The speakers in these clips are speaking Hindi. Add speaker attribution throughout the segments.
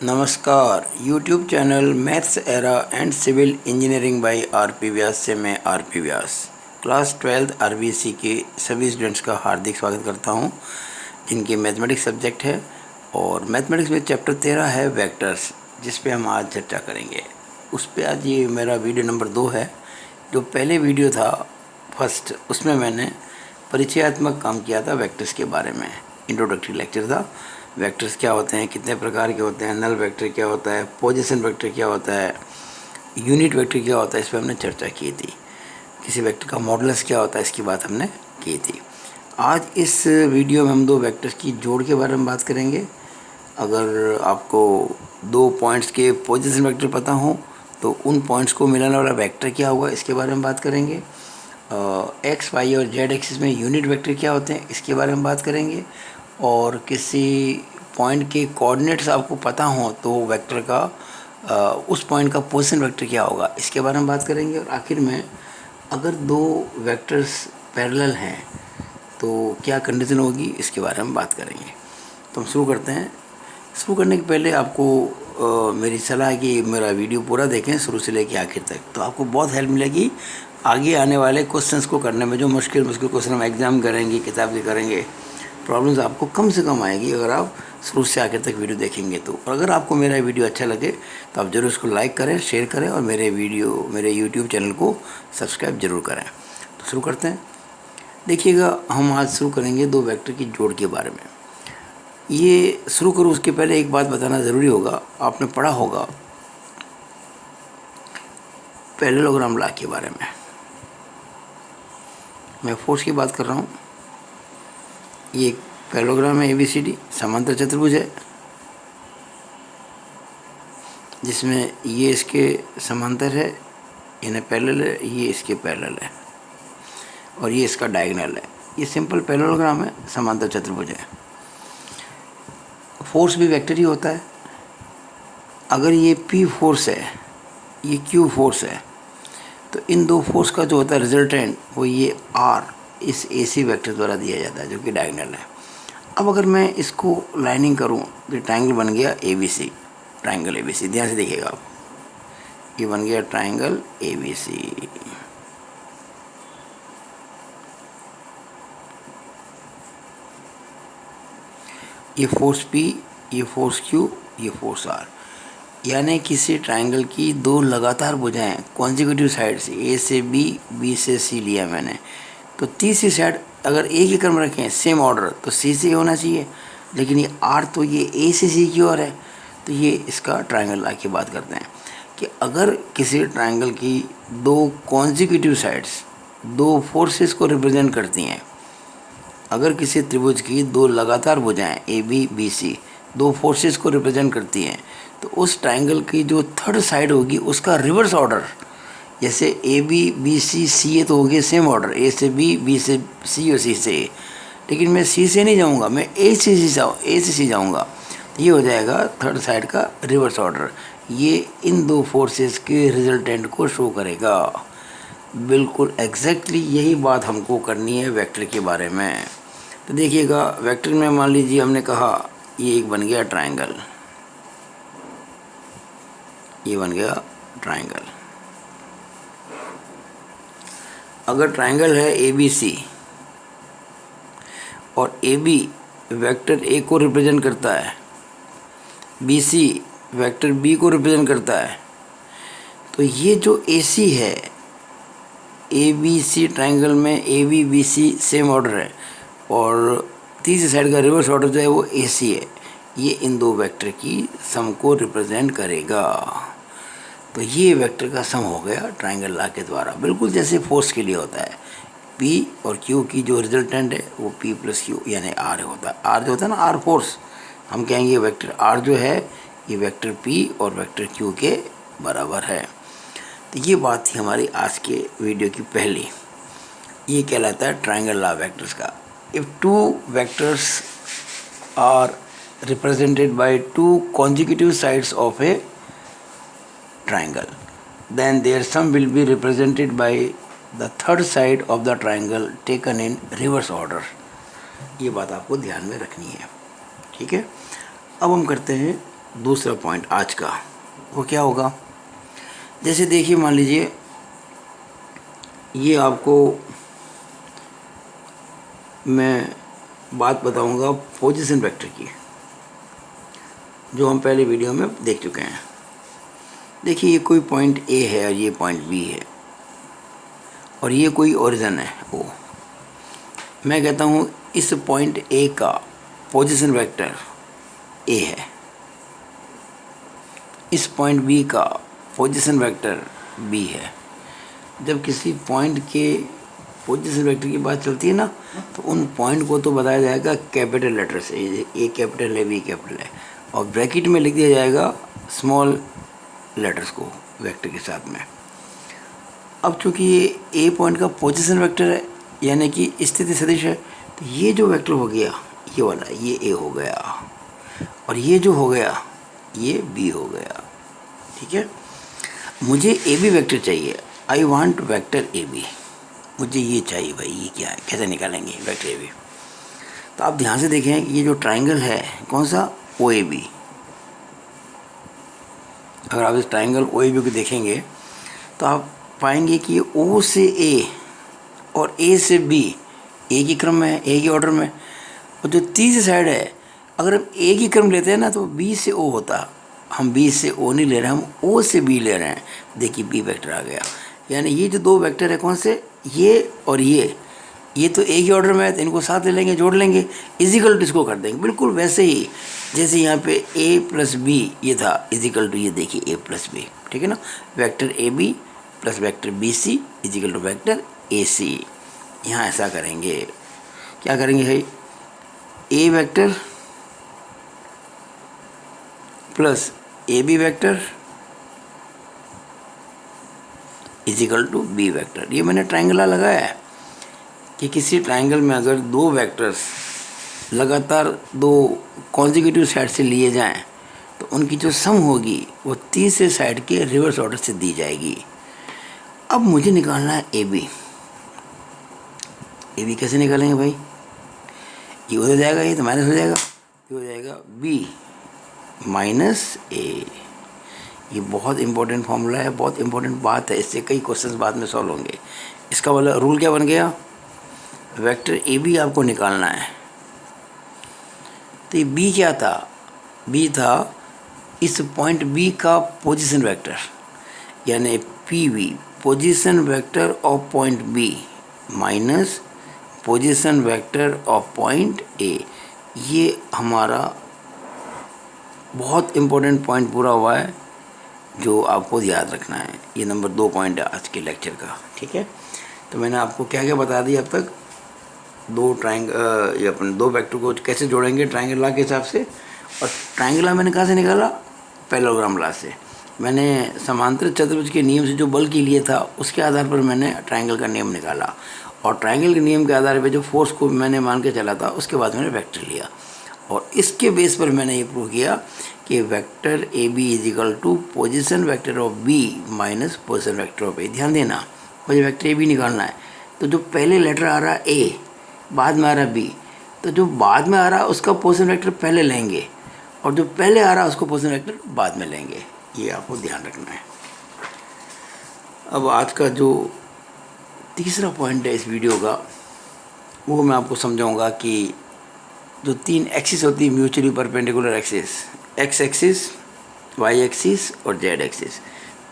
Speaker 1: नमस्कार। YouTube channel maths era and civil engineering by R P. Vyas से मैं आर.पी. व्यास क्लास 12 आर.बी.सी के सभी स्टूडेंट्स का हार्दिक स्वागत करता हूं, जिनके मैथमेटिक्स सब्जेक्ट है। और मैथमेटिक्स में चैप्टर 13 है वेक्टर्स, जिस पे हम आज चर्चा करेंगे। उस पे आज ये मेरा वीडियो नंबर 2 है। जो पहले वीडियो था फर्स्ट, उसमें मैंने परिचयात्मक काम किया था वेक्टर्स के बारे में। इंट्रोडक्टरी लेक्चर था। वेक्टर्स क्या होते हैं, कितने प्रकार के होते हैं, नल वेक्टर क्या होता है, पोजीशन वेक्टर क्या होता है, यूनिट वेक्टर क्या होता है, इस पर हमने चर्चा की थी। किसी वेक्टर का मॉडुलस क्या होता है, इसकी बात हमने की थी। आज इस वीडियो में हम दो वेक्टर्स की जोड़ के बारे में बात करेंगे। अगर आपको दो पॉइंट्स के पोजीशन वेक्टर पता हो तो उन पॉइंट्स को मिलाने वाला वेक्टर क्या होगा, इसके बारे में बात करेंगे। एक्स वाई और जेड एक्सिस में यूनिट वेक्टर क्या होते हैं, इसके बारे में बात करेंगे। और किसी पॉइंट के कोऑर्डिनेट्स आपको पता हो तो वेक्टर का उस पॉइंट का पोजीशन वेक्टर क्या होगा, इसके बारे में बात करेंगे। और आखिर में अगर दो वेक्टर्स पैरेलल हैं तो क्या कंडीशन होगी, इसके बारे में बात करेंगे। तो हम शुरू करते हैं। शुरू करने के पहले आपको मेरी सलाह है कि मेरा वीडियो पूरा देखें शुरू से लेकर आखिर तक, तो आपको बहुत हेल्प मिलेगी आगे आने वाले क्वेश्चंस को करने में। जो मुश्किल क्वेश्चन हम एग्जाम करेंगे, किताब के करेंगे, प्रॉब्लम्स आपको कम से कम आएगी अगर आप शुरू से आखिर तक वीडियो देखेंगे तो। और अगर आपको मेरा वीडियो अच्छा लगे तो आप ज़रूर इसको लाइक करें, शेयर करें और मेरे यूट्यूब चैनल को सब्सक्राइब जरूर करें। तो शुरू करते हैं। देखिएगा, हम आज शुरू करेंगे दो वेक्टर की जोड़ के बारे में। ये शुरू करूँ उसके पहले एक बात बताना ज़रूरी होगा। आपने पढ़ा होगा पैरेललोग्राम लॉ के बारे में। मैं फोर्स की बात कर रहा हूँ। ये एक पैरेललोग्राम है, ABCD समांतर चतुर्भुज है, जिसमें ये इसके समांतर है, इन्हें पैरेलल है, ये इसके पैरेलल है और ये इसका डायगोनल है। ये सिंपल पैरेललोग्राम है, समांतर चतुर्भुज है। फोर्स भी वेक्टर ही होता है। अगर ये P फोर्स है, ये Q फोर्स है, तो इन दो फोर्स का जो होता है रिजल्टेंट, वो ये R इस AC वेक्टर द्वारा दिया जाता है, जो कि डायगोनल है। अब अगर मैं इसको लाइनिंग करूं तो ट्रायंगल बन गया ABC, ट्रायंगल ABC। ध्यान से देखिएगा आप, ये बन गया ट्रायंगल ABC। ये फोर्स P, ये फोर्स Q, ये फोर्स R। यानी किसी ट्रायंगल की दो लगातार भुजाएं कॉन्जिक्यूटिव साइड से, A से B, B से C लिया मैंने, तो तीसरी साइड अगर एक ही क्रम रखें सेम ऑर्डर तो C से होना चाहिए। लेकिन ये R तो ये A से C की ओर है, तो ये इसका ट्रायंगल लॉ की बात करते हैं कि अगर किसी ट्रायंगल की दो कॉन्जिक्यूटिव साइड्स दो फोर्सेस को रिप्रेजेंट करती हैं, अगर किसी त्रिभुज की दो लगातार भुजाएं AB, BC दो फोर्सेस को रिप्रेजेंट करती हैं, तो उस ट्रायंगल की जो थर्ड साइड होगी उसका रिवर्स ऑर्डर, जैसे AB, BC, CA तो हो गए सेम ऑर्डर, A से B से C और C से A, लेकिन मैं C से नहीं जाऊंगा, मैं A से C जाऊंगा, तो ये हो जाएगा थर्ड साइड का रिवर्स ऑर्डर। ये इन दो फोर्सेस के रिजल्टेंट को शो करेगा। बिल्कुल एग्जैक्टली यही बात हमको करनी है वेक्टर के बारे में। तो देखिएगा, वेक्टर में मान लीजिए हमने कहा ये एक बन गया ट्रायंगल, ये बन गया ट्रायंगल। अगर ट्रायंगल है ABC और AB वेक्टर A को रिप्रेजेंट करता है, BC वेक्टर B को रिप्रेजेंट करता है, तो ये जो AC है, ABC ट्रायंगल में AB, BC सेम ऑर्डर है और तीसरी साइड का रिवर्स ऑर्डर जो है वो AC है। ये इन दो वेक्टर की सम को रिप्रेजेंट करेगा। तो ये वेक्टर का सम हो गया ट्रायंगल लॉ के द्वारा, बिल्कुल जैसे फोर्स के लिए होता है। P और Q की जो रिजल्टेंट है वो P प्लस Q यानी R होता है। R जो होता है ना, R फोर्स, हम कहेंगे वेक्टर R जो है ये वेक्टर P और वेक्टर Q के बराबर है। तो ये बात थी हमारी आज के वीडियो की पहली। ये कहलाता है ट्रायंगल लॉ वेक्टर्स का। If two vectors are represented by two consecutive sides of a triangle, then their sum will be represented by the third side of the triangle taken in reverse order। ये बात आपको ध्यान में रखनी है, ठीक है। अब हम करते हैं दूसरा पॉइंट आज का वो क्या होगा, जैसे देखिए मान लीजिए ये आपको मैं बात बताऊंगा पोजीशन वेक्टर की, जो हम पहले वीडियो में देख चुके हैं। देखिए ये कोई पॉइंट ए है और ये पॉइंट बी है और ये कोई ओरिजिन है ओ। मैं कहता हूँ इस पॉइंट ए का पोजीशन वेक्टर ए है, इस पॉइंट बी का पोजीशन वेक्टर बी है। जब किसी पॉइंट के पोजीशन वेक्टर की बात चलती है ना, तो उन पॉइंट को तो बताया जाएगा कैपिटल लेटर से, ए कैपिटल है बी कैपिटल है, और ब्रैकेट में लिख दिया जाएगा स्मॉल लेटर्स को वेक्टर के साथ में। अब चूंकि ये ए पॉइंट का पोजीशन वेक्टर है यानी कि स्थिति सदिश है, तो ये जो वेक्टर हो गया ये वाला, ये ए हो गया, और ये जो हो गया ये बी हो गया। ठीक है, मुझे ए बी वेक्टर चाहिए, I want vector A B, मुझे ये चाहिए भाई। ये क्या है, कैसे निकालेंगे वेक्टर ए बी? तो आप ध्यान से देखें ये जो ट्राइंगल है कौन सा, ओ ए बी। अगर आप इस ट्राइंगल ओ ए बी को देखेंगे तो आप पाएंगे कि ओ से ए और ए से बी एक ही क्रम में है, एक ही ऑर्डर में। और जो तीसरी साइड है, अगर हम एक ही क्रम लेते हैं ना तो बी से ओ होता, हम बी से ओ नहीं ले रहे, हम ओ से बी ले रहे हैं। देखिए बी वेक्टर आ गया, यानी ये जो दो वेक्टर है कौन से, ये और ये तो एक ही ऑर्डर में है, तो इनको साथ ले लेंगे, जोड़ लेंगे, इजिकल टू इसको कर देंगे। बिल्कुल वैसे ही जैसे यहाँ पे ए प्लस बी ये था, इजिकल टू ये देखिए ए प्लस बी। ठीक है ना, vector A B plus vector B C is equal to vector A C. यहाँ ऐसा करेंगे, क्या करेंगे भाई, A vector plus A B vector is equal to B vector. ये मैंने ट्राइंगल लगाया है कि किसी ट्राइंगल में अगर दो वेक्टर्स लगातार दो कॉन्जिक्यूटिव साइड से लिए जाएं तो उनकी जो सम होगी वो तीसरे साइड के रिवर्स ऑर्डर से दी जाएगी। अब मुझे निकालना है ए बी। ए बी कैसे निकालेंगे भाई, ये हो जाएगा, ये तो माइनस हो जाएगा, ये हो जाएगा बी माइनस ए। ये बहुत इंपॉर्टेंट फॉर्मूला है, बहुत इंपॉर्टेंट बात है, इससे कई क्वेश्चंस बाद में सॉल्व होंगे। इसका वाला रूल क्या बन गया, वेक्टर ए बी आपको निकालना है। तो ये बी क्या था, बी था इस पॉइंट बी का पोजीशन वेक्टर, यानी P B position vector of point B minus position vector of point A. ये हमारा बहुत इम्पोर्टेंट पॉइंट पूरा हुआ है जो आपको याद रखना है। ये नंबर 2 पॉइंट है आज के लेक्चर का। ठीक है, तो मैंने आपको क्या क्या बता दिया अब तक, दो ट्राइंगल, ये अपन दो वेक्टर को कैसे जोड़ेंगे ट्राइंगल लॉ के हिसाब से। और ट्राइंगल लॉ मैंने कहाँ से निकाला, पैरेललोग्राम लॉ से। मैंने समांतर चतुर्भुज के नियम से जो बल के लिए था उसके आधार पर मैंने ट्राइंगल का नियम निकाला, और ट्राइंगल के नियम के आधार पर जो फोर्स को मैंने मान के चला था उसके बाद मैंने वेक्टर लिया, और इसके बेस पर मैंने ये प्रूव किया कि vector A B is equal to position vector of B minus position vector of A. ध्यान देना, मुझे वेक्टर ए बी निकालना है, तो जो पहले लेटर आ रहा है ए, बाद में आ रहा है बी, तो जो बाद में आ रहा है उसका पोजिशन वेक्टर पहले लेंगे, और जो पहले आ रहा है उसको पोजिशन वेक्टर बाद में लेंगे। ये आपको ध्यान रखना है। अब आज का जो तीसरा पॉइंट है इस वीडियो का, वो मैं आपको समझाऊंगा कि जो 3 एक्सिस होती है mutually perpendicular axis, X axis, Y axis और जेड एक्सिस,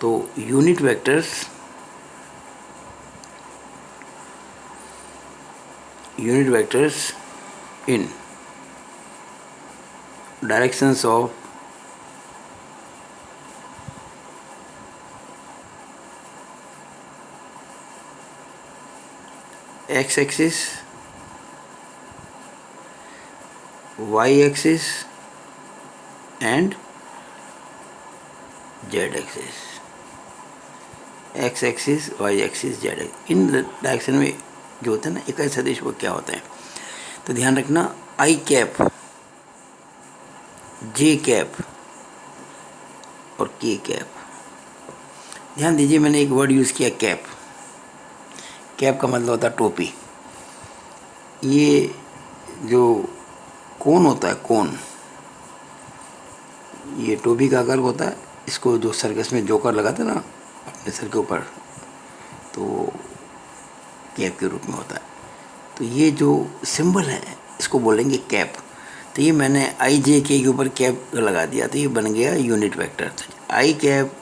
Speaker 1: तो unit vectors in directions of X axis, Y axis and Z axis. X axis, Y axis, Z axis, in direction में जो होते हैं ना इकाई सदिश, वो क्या होते हैं, तो ध्यान रखना, आई कैप, जे कैप और के कैप। ध्यान दीजिए, मैंने एक वर्ड यूज़ किया कैप। कैप का मतलब होता है टोपी। ये जो कोन होता है, कोन, ये टोपी का आकार होता है, इसको जो सर्कस में जोकर लगाते ना अपने सर के ऊपर, तो कैप के रूप में होता है। तो ये जो सिंबल है इसको बोलेंगे कैप। तो ये मैंने आई जे के ऊपर कैप लगा दिया, तो ये बन गया यूनिट वेक्टर। आई cap,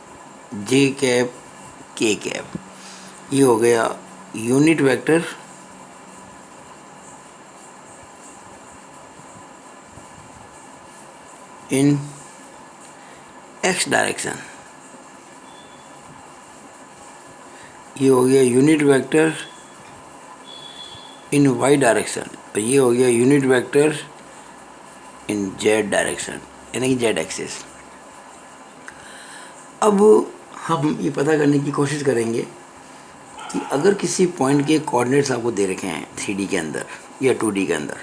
Speaker 1: J cap, K cap, ये हो गया यूनिट वेक्टर इन एक्स डायरेक्शन। ये हो गया यूनिट वेक्टर इन वाई डायरेक्शन, और ये हो गया यूनिट वेक्टर इन जेड डायरेक्शन, यानी कि जेड एक्सिस। अब हम ये पता करने की कोशिश करेंगे कि अगर किसी पॉइंट के कोऑर्डिनेट्स आपको दे रखे हैं 3D के अंदर या 2D के अंदर,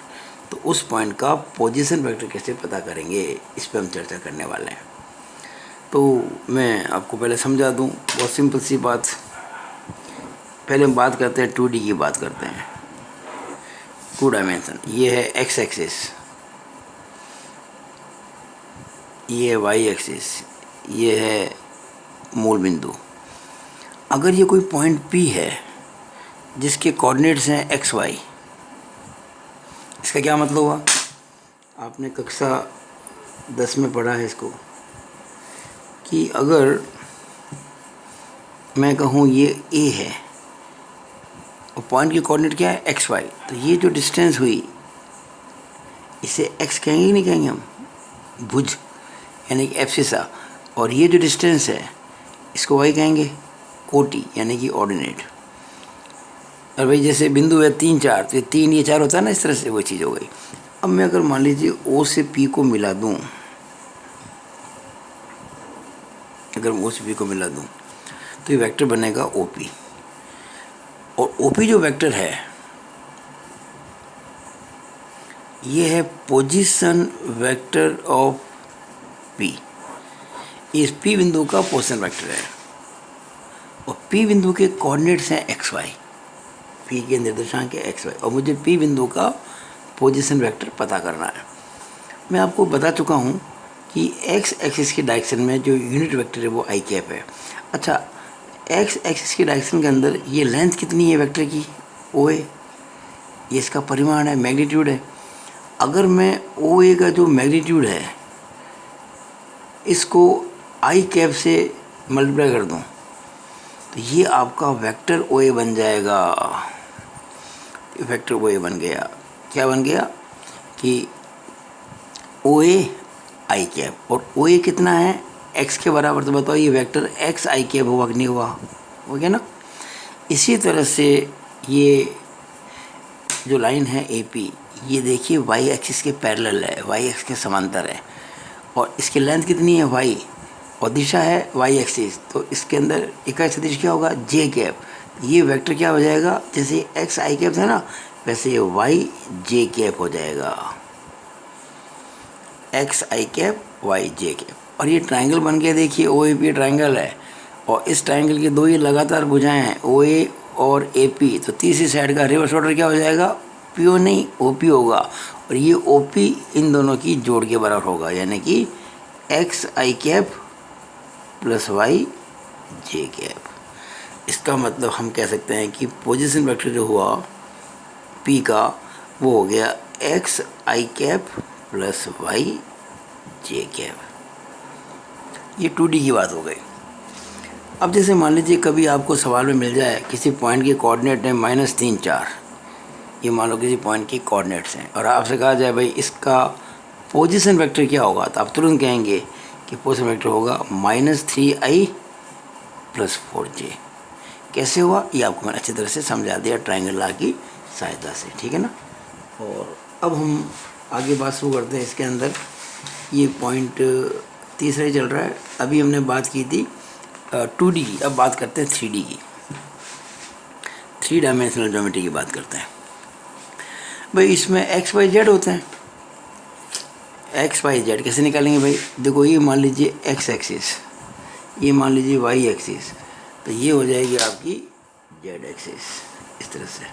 Speaker 1: तो उस पॉइंट का पोजीशन वेक्टर कैसे पता करेंगे, इस पर हम चर्चा करने वाले हैं। तो मैं आपको पहले समझा दूं, बहुत सिंपल सी बात। पहले हम बात करते हैं 2D की बात करते हैं, 2 डायमेंशन। ये है एक्स एक्सिस, ये है वाई एक्सिस, ये है मूल बिंदु। अगर ये कोई पॉइंट P है जिसके कोऑर्डिनेट्स हैं एक्स वाई, इसका क्या मतलब हुआ? आपने कक्षा 10 में पढ़ा है इसको, कि अगर मैं कहूँ ये A है और पॉइंट की कोऑर्डिनेट क्या है एक्स वाई, तो ये जो डिस्टेंस हुई इसे x कहेंगे कि नहीं कहेंगे हम? भुज, यानी कि एब्सिसा। और ये जो डिस्टेंस है इसको y कहेंगे, कोटि, यानी कि ऑर्डिनेट। और भाई जैसे बिंदु है 3 4, तो ये 3 ये 4 होता है ना, इस तरह से वो चीज़ हो गई। अब मैं अगर मान लीजिए O से P को मिला दूं, अगर मैं O से P को मिला दूं तो ये वेक्टर बनेगा OP। और OP जो वेक्टर है ये है पोजीशन वेक्टर ऑफ P। इस P बिंदु का पोजीशन वेक्टर है, और P बिंदु के कोऑर्डिनेट्स हैं एक्स वाई, P के निर्देशांक है एक्स वाई, और मुझे P बिंदु का पोजीशन वेक्टर पता करना है। मैं आपको बता चुका हूँ कि एक्स एक्सिस की डायरेक्शन में जो यूनिट वेक्टर है वो आई कैप है। अच्छा, एक्स एक्सिस की डायरेक्शन के अंदर ये लेंथ कितनी है वेक्टर की? ओ ए, ये इसका परिमाण है, मैग्नीट्यूड है। अगर मैं ओ ए का जो मैग्नीट्यूड है इसको आई कैप से मल्टीप्लाई कर दूं, तो ये आपका वेक्टर ओ ए बन जाएगा। वेक्टर ओ ए बन गया, क्या बन गया कि ओ ए आई कैप, और ओ ए कितना है एक्स के बराबर। तो बताओ ये वेक्टर एक्स आई कैप हुआ कि नहीं हुआ? हो गया ना। इसी तरह से ये जो लाइन है ए पी, ये देखिए वाई एक्सिस के पैरेलल है, वाई एक्स के समांतर है, और इसकी लेंथ कितनी है वाई, और दिशा है वाई एक्सिस। तो इसके अंदर इकाई सदिश क्या होगा? जे कैप। ये वेक्टर क्या हो जाएगा? जैसे एक्स आई कैप है ना, वैसे ये वाई जे कैप हो जाएगा, x I cap Y J cap. और ये ट्रायंगल बन गया, देखिए ओ ए पी ट्रायंगल है, और इस ट्रायंगल के दो ये लगातार भुजाएं हैं ओ ए और ए पी। तो तीसरी साइड का रिवर्स ऑर्डर क्या हो जाएगा? पी ओ नहीं ओ पी होगा, और ये ओ पी इन दोनों की जोड़ के बराबर होगा, यानी कि x I cap plus Y J cap. इसका मतलब हम कह सकते हैं कि पोजीशन वेक्टर जो हुआ पी का वो हो गया x I cap plus Y J cap. ये 2D की बात हो गई। अब जैसे मान लीजिए कभी आपको सवाल में मिल जाए किसी पॉइंट के कोऑर्डिनेट है -3 4, ये मान लो किसी पॉइंट के कोऑर्डिनेट्स हैं, और आपसे कहा जाए भाई इसका पोजीशन वेक्टर क्या होगा, तो आप तुरंत कहेंगे कि पोजीशन वेक्टर होगा -3i प्लस 4j। कैसे हुआ ये आपको मैंने अच्छी तरह से समझा दिया ट्रायंगल लॉ की सहायता से, ठीक है ना। और अब हम आगे बात शुरू करते हैं। इसके अंदर ये पॉइंट तीसरा ही चल रहा है। अभी हमने बात की थी 2D की, अब बात करते हैं 3D की, 3 डायमेंशनल ज्योमेट्री की बात करते हैं। भाई इसमें एक्स वाई जेड होते हैं। एक्स वाई जेड कैसे निकालेंगे भाई? देखो ये मान लीजिए एक्स एक्सिस, ये मान लीजिए वाई एक्सिस, तो ये हो जाएगी आपकी जेड एक्सिस। इस तरह से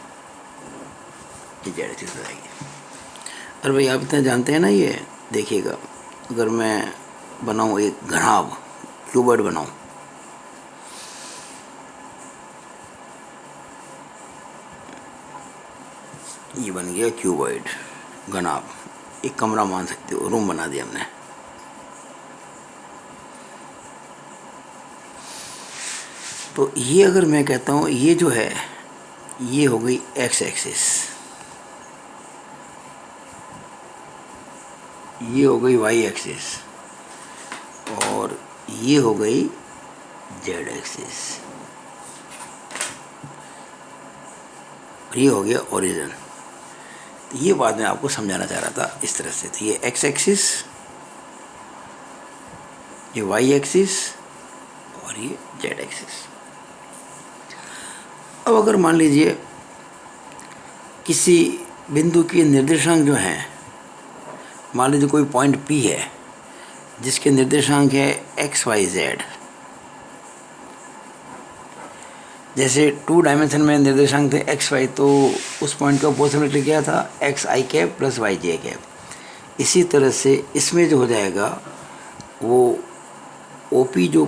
Speaker 1: ये जेड एक्सिस हो जाएगी। और भाई आप इतना जानते हैं ना, ये देखिएगा, अगर मैं बनाऊं एक घनाभ, क्यूबॉइड बनाऊं। ये बन गया क्यूबॉइड घनाभ, एक कमरा मान सकते हो, रूम बना दिया हमने। तो ये अगर मैं कहता हूँ ये जो है ये हो गई एक्स एक्सिस, ये हो गई वाई एक्सिस, और ये हो गई जेड एक्सिस, ये हो गया ओरिजिन। तो ये बात मैं आपको समझाना चाह रहा था इस तरह से। तो ये एक्स एक्सिस, ये वाई एक्सिस और ये जेड एक्सिस। अब अगर मान लीजिए किसी बिंदु के निर्देशांक जो हैं, मान लीजिए कोई पॉइंट P है जिसके निर्देशांक है एक्स वाई जेड। जैसे 2 डायमेंशन में निर्देशांक थे एक्स वाई, तो उस पॉइंट का पॉसिबिलिटी क्या था, x I cap plus Y J cap. इसी तरह से इसमें जो हो जाएगा वो ओ पी जो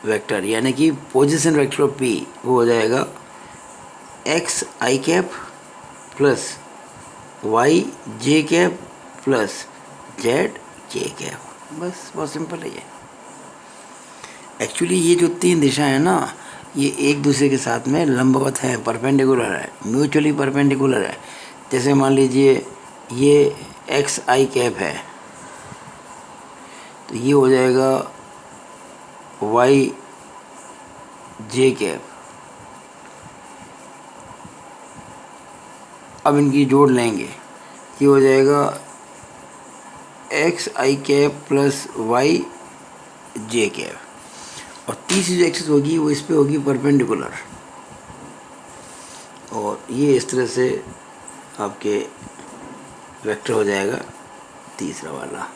Speaker 1: वेक्टर यानी कि पोजीशन वेक्टर ऑफ पी, वो हो जाएगा x I cap plus Y J cap plus Z के कैप। बस बहुत सिंपल है ये। एक्चुअली ये जो 3 दिशाएं हैं ना, ये एक दूसरे के साथ में लंबवत है, परपेंडिकुलर है, म्यूचुअली परपेंडिकुलर है। जैसे मान लीजिए ये एक्स आई कैप है, तो ये हो जाएगा वाई जे कैप। अब इनकी जोड़ लेंगे, ये हो जाएगा x I cap plus Y J cap, और तीसरी जो एक्सिस होगी वो इस पे होगी परपेंडिकुलर, और ये इस तरह से आपके वेक्टर हो जाएगा तीसरा वाला।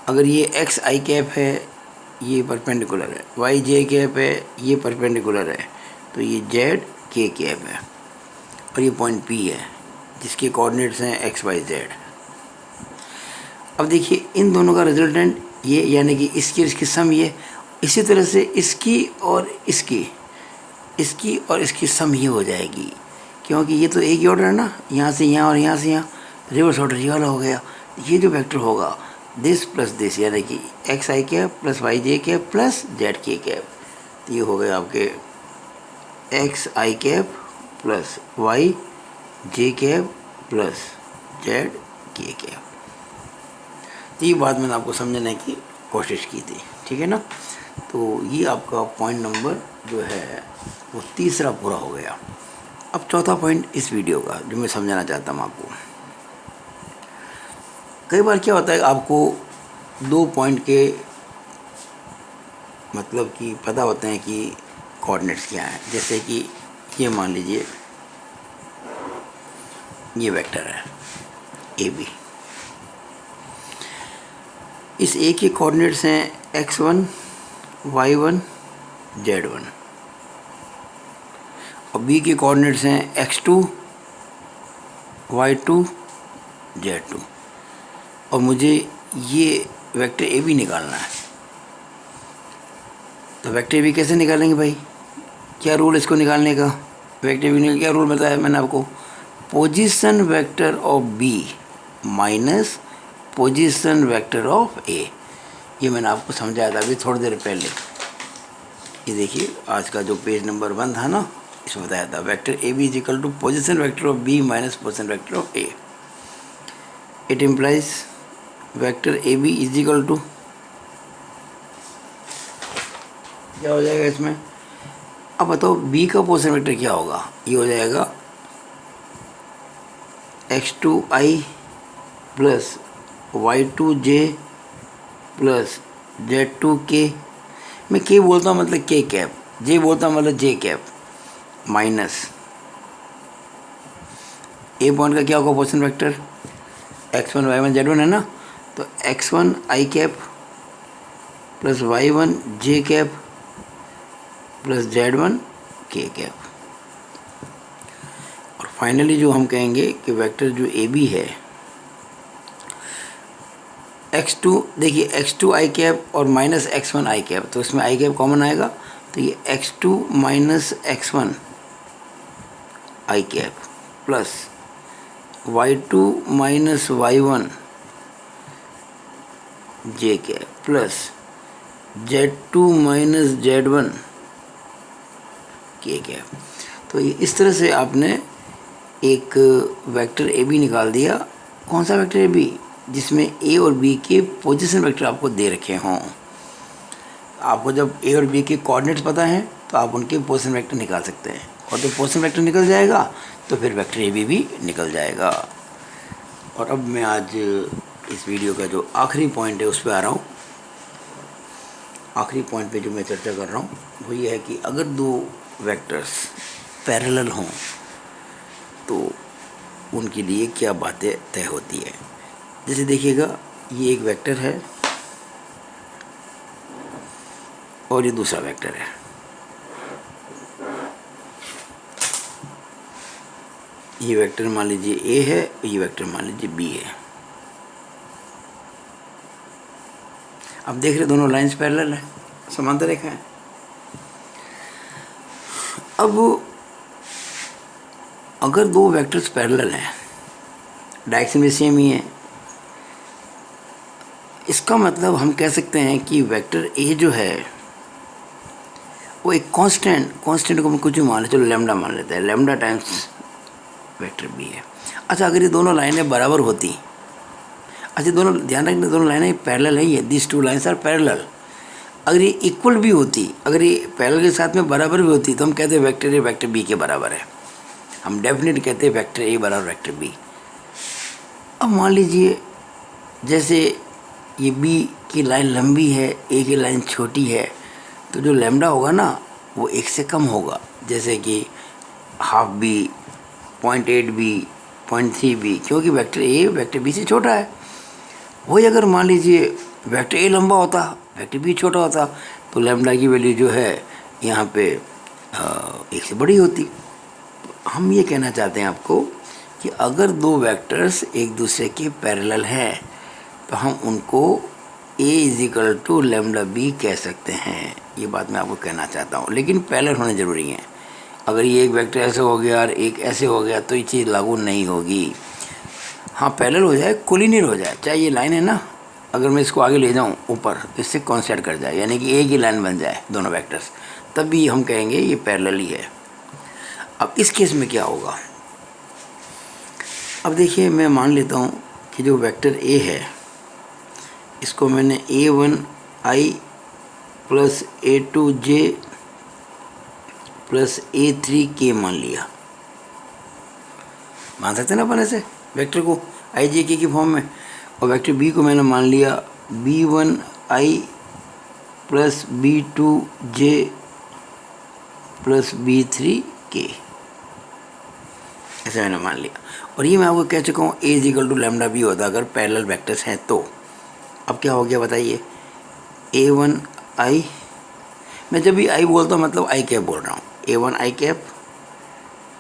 Speaker 1: अगर ये एक्स आई कैप है ये परपेंडिकुलर है, वाई जे कैप है ये परपेंडिकुलर है, तो ये जेड के कैप है, और ये पॉइंट P है जिसके कोऑर्डिनेट्स हैं एक्स वाई जेड। अब देखिए इन दोनों का रिजल्टेंट ये, यानी कि इसकी और इसकी सम ये, इसी तरह से इसकी और इसकी सम ये हो जाएगी, क्योंकि ये तो एक ही ऑर्डर है ना, यहाँ से यहाँ और यहाँ से यहाँ, रिवर्स ऑर्डर ये वाला हो गया। ये जो वेक्टर होगा दिस प्लस दिस, यानी कि x I cap plus Y J cap plus Z के कैप, तो ये हो गए आपके x I cap plus Y J cap plus Z के कैप। तो ये बात मैंने आपको समझाने की कोशिश की थी, ठीक है ना। तो ये आपका पॉइंट नंबर जो है वो तीसरा पूरा हो गया। अब चौथा पॉइंट इस वीडियो का जो मैं समझाना चाहता हूँ आपको, कई बार क्या होता है आपको 2 पॉइंट के मतलब कि पता होते हैं कि कोऑर्डिनेट्स क्या हैं। जैसे कि ये मान लीजिए ये वेक्टर है ए बी, इस ए के कोऑर्डिनेट्स हैं x1 y1 z1, और बी के कोऑर्डिनेट्स हैं x2 y2 z2, और मुझे ये वेक्टर ए बी निकालना है। तो वेक्टर ए बी कैसे निकालेंगे भाई, क्या रूल इसको निकालने का, वेक्टर ए बी क्या रूल बताया मैंने आपको, position vector of B minus position vector of A. ये मैंने आपको समझाया था अभी थोड़ी देर पहले। ये देखिए आज का जो पेज नंबर 1 था ना, इसमें बताया था vector A B is equal to position vector of B minus position vector of A. It implies vector A B is equal to, क्या हो जाएगा इसमें, अब बताओ बी का पोजीशन वेक्टर क्या होगा, ये हो जाएगा x2i plus y2j plus z2k। मैं k बोलता हूँ मतलब k कैप, j बोलता हूँ मतलब j कैप, माइनस ए पॉइंट का क्या होगा position vector, x1 y1 z1 है ना, तो x1 i cap plus y1 j cap plus z1 k cap. और फाइनली जो हम कहेंगे कि वेक्टर जो ए बी है x2 देखिए x2 आई कैप और माइनस x1 आई कैप, तो इसमें आई कैप कॉमन आएगा, तो ये x2 माइनस x1 आई cap plus y2 minus y1 जे cap plus z2 minus z1 के कैप। तो ये इस तरह से आपने एक वेक्टर ए बी निकाल दिया। कौन सा वेक्टर ए बी? जिसमें ए और बी के पोजीशन वेक्टर आपको दे रखे हों। आपको जब ए और बी के कोऑर्डिनेट्स पता हैं तो आप उनके पोजीशन वेक्टर निकाल सकते हैं, और जब पोजीशन वेक्टर निकल जाएगा तो फिर वेक्टर ए बी भी निकल जाएगा। और अब मैं आज इस वीडियो का जो आखिरी पॉइंट है उस पर आ रहा हूँ। आखिरी पॉइंट पे जो मैं चर्चा कर रहा हूँ वो ये है कि अगर दो वेक्टर्स पैरेलल हों तो उनके लिए क्या बातें तय होती है। जैसे देखिएगा, ये एक वेक्टर है और ये दूसरा वेक्टर है। ये वेक्टर मान लीजिए ए है, ये वेक्टर मान लीजिए बी है। अब देख रहे दोनों लाइंस पैरेलल है, समांतर रेखा है। अब अगर दो वेक्टर्स पैरेलल हैं, डायरेक्शन भी सेम ही है, इसका मतलब हम कह सकते हैं कि वेक्टर ए जो है वो एक कांस्टेंट को हम कुछ भी मान लें, चलो लैम्डा मान लेते हैं, लैम्डा टाइम्स वेक्टर बी है। अच्छा, अगर ये दोनों लाइनें बराबर होती, अच्छा दोनों ध्यान रखना, दोनों लाइनें पैरेलल है, ये this two lines are parallel. अगर ये इक्वल भी होती, अगर ये पैरेलल के साथ में बराबर भी होती, तो हम कहते हैं वेक्टर ए वेक्टर बी के बराबर है। हम डेफिनेट कहते हैं वेक्टर ए बराबर वेक्टर बी। अब मान लीजिए जैसे ये बी की लाइन लंबी है, ए की लाइन छोटी है, तो जो लैम्डा होगा ना वो एक से कम होगा। जैसे कि हाफ बी, 0.8 बी, 0.3 बी, क्योंकि वेक्टर ए वेक्टर बी से छोटा है। वही अगर मान लीजिए वेक्टर ए लंबा होता, वेक्टर बी छोटा होता, तो लैम्डा की वैल्यू जो है यहाँ पे एक से बड़ी होती। हम ये कहना चाहते हैं आपको कि अगर दो वेक्टर्स एक दूसरे के पैरेलल हैं तो हम उनको A equal to lambda B कह सकते हैं। ये बात मैं आपको कहना चाहता हूँ, लेकिन पैरेलल होने ज़रूरी है। अगर ये एक वेक्टर ऐसे हो गया और एक ऐसे हो गया तो ये चीज़ लागू नहीं होगी। हाँ, पैरेलल हो जाए, कोलिनियर हो जाए, चाहे ये लाइन है ना, अगर मैं इसको आगे ले जाऊँ ऊपर तो इससे कॉन्साइड कर जाए, यानी कि एक ही लाइन बन जाए दोनों वेक्टर्स, तब भी हम कहेंगे ये पैरेलल ही है। अब इस केस में क्या होगा? अब देखिए, मैं मान लेता हूँ कि जो वेक्टर ए है इसको मैंने a1i plus a2j plus a3k मान लिया। मान सकते हैं ना अपन ऐसे वेक्टर को आई जे के की फॉर्म में। और वेक्टर बी को मैंने मान लिया b1i plus b2j plus b3k, ऐसे मैंने मान लिया। और ये मैं आपको कह चुका हूँ ए इजिकल टू लैम्डा बी होता अगर पैरेलल वेक्टर्स हैं तो। अब क्या हो गया बताइए? a1i, मैं जब भी आई बोलता हूँ मतलब आई कैप बोल रहा हूँ, a1i cap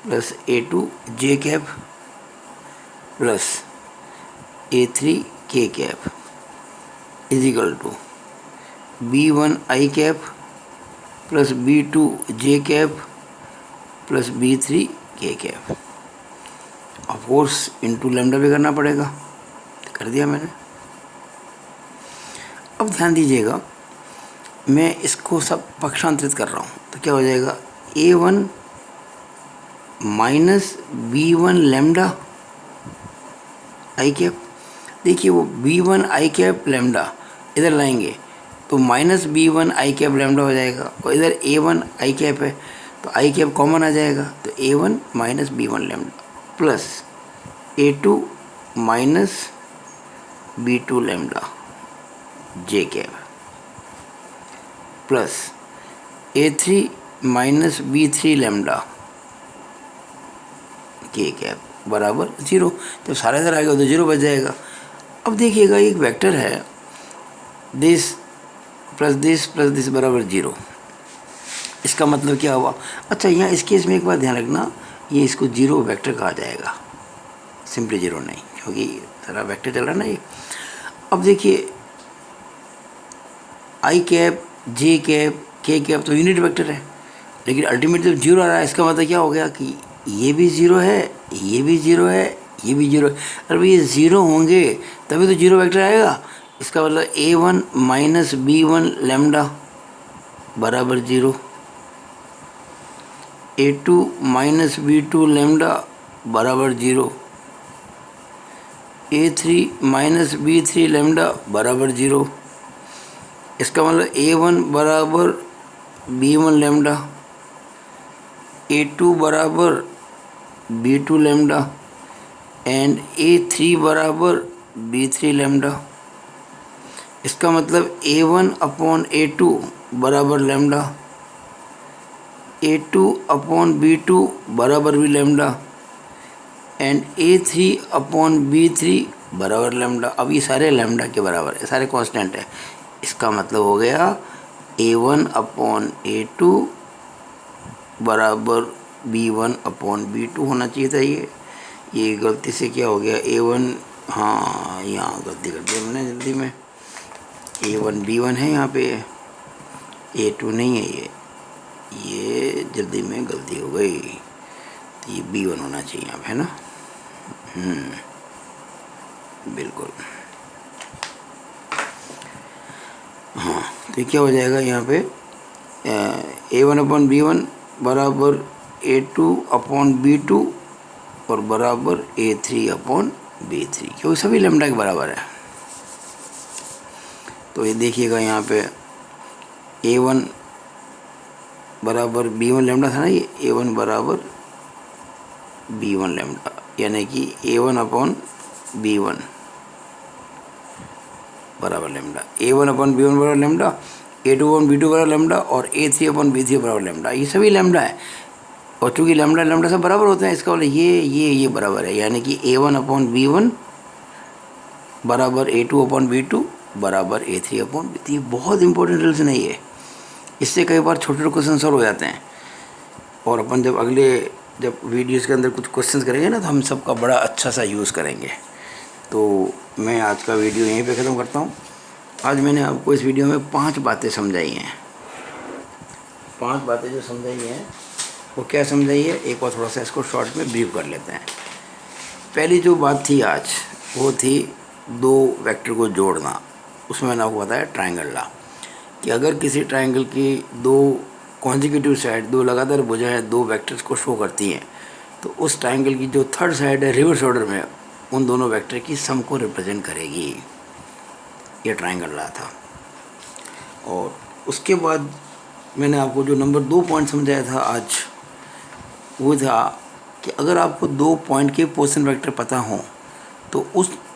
Speaker 1: plus a2j cap plus a3k cap equal to b1i cap plus b2j cap plus b3k cap. Of course into lambda भी करना पड़ेगा, कर दिया मैंने। अब ध्यान दीजिएगा, मैं इसको सब पक्षांतरित कर रहा हूँ तो क्या हो जाएगा? a1 माइनस b1 लैम्डा आई कैप। देखिए वो b1 आई कैप लैम्डा इधर लाएंगे तो minus b1 I cap lambda हो जाएगा, और इधर a1 आई कैप है तो आई कैप कॉमन आ जाएगा, तो a1 minus b1 lambda plus a2 minus b2 lambda j cap plus a3 minus b3 lambda k cap बराबर 0। जब सारा इधर आएगा तो 0 बच जाएगा। अब देखिएगा एक वेक्टर है दिस प्लस दिस बराबर 0। इसका मतलब क्या हुआ? अच्छा, यहाँ इस केस में एक बात ध्यान रखना, ये इसको 0 वेक्टर कहा जाएगा, सिंपली 0 नहीं, क्योंकि सारा वेक्टर चल रहा है ना ये। अब देखिए आई cap, J cap, K cap तो यूनिट वेक्टर है, लेकिन अल्टीमेट जब जीरो आ रहा है इसका मतलब क्या हो गया कि ये भी ज़ीरो है, ये भी ज़ीरो है, ये भी ज़ीरो है। अरे भाई ये ज़ीरो होंगे तभी तो जीरो वेक्टर आएगा। इसका मतलब A1 माइनस B1 लैम्डा बराबर zero, A2 minus B2 lambda बराबर zero, A3 minus B3 lambda बराबर ज़ीरो। इसका मतलब A1 बराबर B1 लैम्डा, A2 बराबर B2 लैम्डा एंड A3 बराबर B3 लैम्डा। इसका मतलब A1 अपॉन A2 बराबर लैम्डा, A2 अपॉन B2 बराबर भी lambda and A3 upon B3 बराबर लैम्डा। अब ये सारे लैम्डा के बराबर है, सारे कांस्टेंट है। इसका मतलब हो गया A1 अपॉन A2 बराबर B1 अपॉन B2 होना चाहिए था। ये गलती से क्या हो गया A1, हाँ यहाँ गलती कर दी हमने जल्दी में, A1 B1 है यहाँ पे, A2 नहीं है, ये जल्दी में गलती हो गई, तो ये B1 होना चाहिए यहाँ पे, है ना। बिल्कुल, हाँ तो क्या हो जाएगा यहाँ पे A1 अपॉन B1 बराबर A2 अपॉन B2 और बराबर A3 अपॉन B3, क्योंकि सभी लैम्डा के बराबर है। तो ये देखिएगा यहाँ पे A1 बराबर B1 लैम्डा था ना, ये A1 बराबर B1 लैम्डा, यानी कि A1 अपॉन B1 बराबर लैम्डा, A1 अपॉन B1 बराबर लैम्डा, A2 अपॉन B2 बराबर लैम्डा और A3 अपॉन B3 बराबर लैम्डा। ये सभी लैम्डा है और चूँकि लैम्डा लैम्डा सब बराबर होते हैं, इसका मतलब ये बराबर है, यानी कि A1 अपॉन B1 बराबर A2 अपॉन B2 बराबर A3 अपॉन B3। ये बहुत इंपॉर्टेंट रिलेशन है ये, इससे कई बार छोटे छोटे क्वेश्चन सॉल्व हो जाते हैं। और अपन जब वीडियोस के अंदर कुछ क्वेश्चंस करेंगे ना, तो हम सबका बड़ा अच्छा सा यूज़ करेंगे। तो मैं आज का वीडियो यहीं पे ख़त्म करता हूँ। आज मैंने आपको इस वीडियो में 5 बातें समझाई हैं। 5 बातें जो समझाई हैं वो क्या समझाई है, एक बार थोड़ा सा इसको शॉर्ट में ब्रीफ कर लेते हैं। पहली जो बात थी आज, वो थी 2 वेक्टर को जोड़ना। उसमें मैंने आपको बताया ट्रायंगल लॉ, कि अगर किसी ट्रायंगल की 2 कॉन्जिक्यूटिव साइड, 2 लगातार भुजाएं 2 वेक्टर्स को शो करती हैं, तो उस ट्रायंगल की जो थर्ड साइड है रिवर्स ऑर्डर में उन दोनों वेक्टर की सम को रिप्रेजेंट करेगी। ये ट्रायंगल लॉ था। और उसके बाद मैंने आपको जो नंबर 2 पॉइंट समझाया था आज, वो था कि अगर आपको 2 पॉइंट के पोजीशन वेक्टर पता हो तो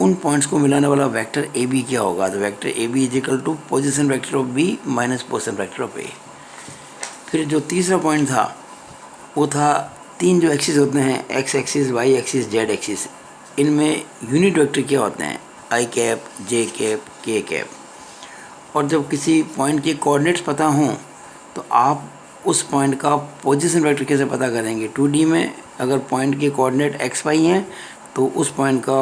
Speaker 1: उन पॉइंट्स को मिलाने वाला वेक्टर ए बी क्या होगा। तो vector A B is equal to position vector of B minus position vector of A. फिर जो तीसरा पॉइंट था वो था 3 जो एक्सिस होते हैं, X axis, Y axis, Z axis, इनमें यूनिट वेक्टर क्या होते हैं, I cap, J cap, K cap. और जब किसी पॉइंट के कोऑर्डिनेट्स पता हों तो आप उस पॉइंट का पोजीशन वेक्टर कैसे पता करेंगे। 2D में अगर पॉइंट के कोऑर्डिनेट एक्स वाई हैं तो उस पॉइंट का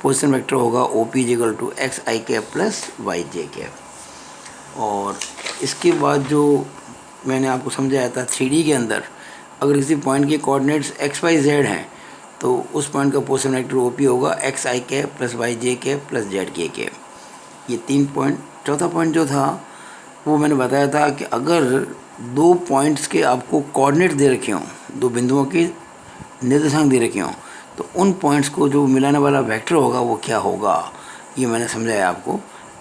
Speaker 1: पोजीशन वेक्टर होगा O P equal to X I cap plus Y J cap. और इसके बाद जो मैंने आपको समझाया था 3D के अंदर, अगर किसी पॉइंट के कोऑर्डिनेट्स एक्स वाई जेड हैं तो उस पॉइंट का पोजीशन वेक्टर ओ पी होगा x I cap plus Y J cap plus Z के कैप। ये 3 पॉइंट। चौथा पॉइंट जो था वो मैंने बताया था कि अगर 2 पॉइंट्स के आपको कोऑर्डिनेट दे रखे हों, 2 बिंदुओं के निर्देशांक दे रखे हों, तो उन पॉइंट्स को जो मिलाने वाला वेक्टर होगा वो क्या होगा, ये मैंने समझाया आपको।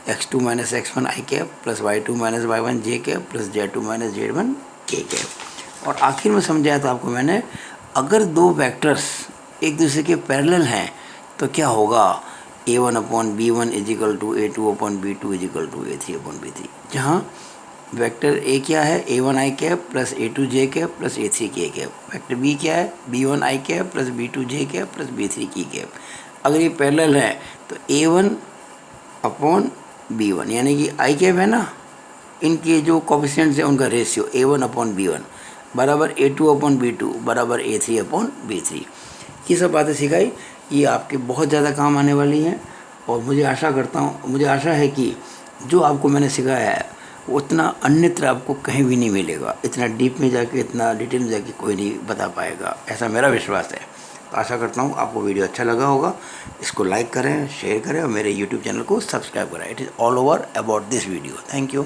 Speaker 1: x2 माइनस x1 आई cap plus y2 minus y1 जे cap plus z2 minus z1 के कैप। और आखिर में समझाया था आपको मैंने, अगर 2 वेक्टर्स एक दूसरे के पैरेलल हैं तो क्या होगा, a1 upon b1 is equal to a2 upon b2 is equal to a3 upon b3। जहाँ वेक्टर a क्या है, a1 I cap plus a2 J cap plus a3 K cap. Vector b क्या है, b1 I cap plus b2 J cap plus b3 K cap. अगर ये पैरेलल है तो a1 अपॉन b1, यानी कि आई कैप है ना, इनके जो कोफिशिएंट्स हैं उनका रेशियो a1 अपॉन b1 बराबर a2 अपॉन b2 बराबर a3 अपॉन b3। ये सब बातें सिखाई, ये आपके बहुत ज़्यादा काम आने वाली हैं। और मुझे आशा है कि जो आपको मैंने सिखाया है उतना अन्यत्र आपको कहीं भी नहीं मिलेगा। इतना डीप में जाके, इतना डिटेल में जाके कोई नहीं बता पाएगा, ऐसा मेरा विश्वास है। तो आशा करता हूँ आपको वीडियो अच्छा लगा होगा। इसको लाइक करें, शेयर करें और मेरे यूट्यूब चैनल को सब्सक्राइब करें। It is all over about this video. Thank you.